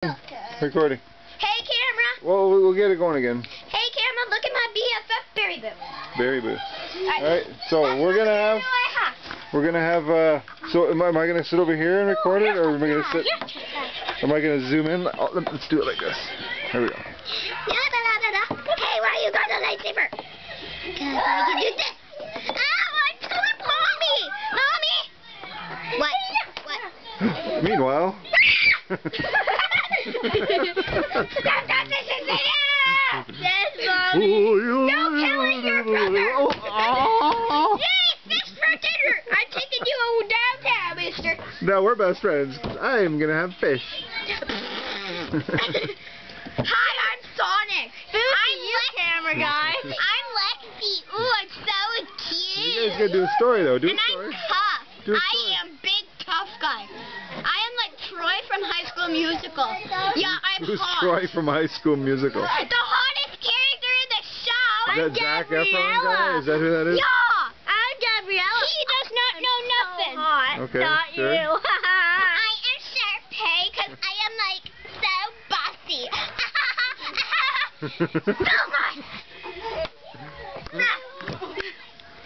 Recording. Hey, camera. Well, we'll get it going again. Hey, camera, look at my BFF Berry Boo. Berry Boo. Alright, so we're gonna have, so am I gonna sit over here and record it, or am I gonna sit, am I gonna zoom in? Oh, let's do it like this. Here we go. Hey, why you got a lightsaber? Cause I can do this. I told Mommy! What? Meanwhile. Stop touching me! Yes, Mommy! No killing your brother! Yay, fish for dinner! I'm taking you downtown, mister. Now we're best friends. I'm gonna have fish. Hi, I'm Sonic. I'm you camera guy. I'm Lexi. Ooh, I'm so cute. You guys gotta do a story though. Do a and story. I'm tough. Do a story. I am big tough guy. I am like Troy from High School Musical. Yeah, I'm Who's hot. Troy from High School Musical? The hottest character in the show. Is that Zac Efron guy? Is that who that is? Yeah, I'm Gabriella. He does not know nothing. So hot. Okay, Not sure. you. I am Sharpay because I am like so bossy.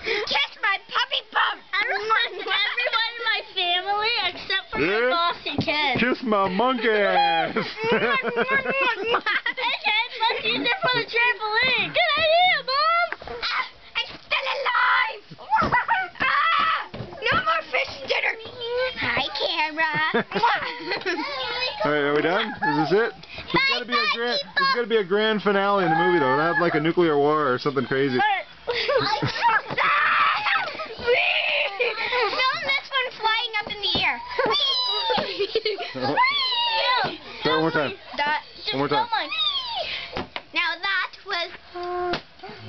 Kiss my puppy bum. Everyone in my family except for my bossy kid. Kiss my monkey ass. Hey kid, let's use it for the trampoline. Good idea, Mom. I'm still alive. No more fish dinner. Hi, camera. Alright, are we done? Is this it? There's gotta be a grand finale in the movie though. It'll have like a nuclear war or something crazy. Film this one flying up in the air. Try it one more time. One more time. Now that was...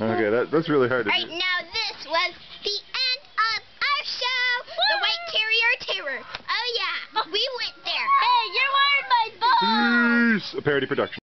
Okay, that's really hard to Right, do. now this was the end of our show. The White Terrier Terror. Oh yeah, we went there. Hey, you're wearing my ball. Peace! A parody production.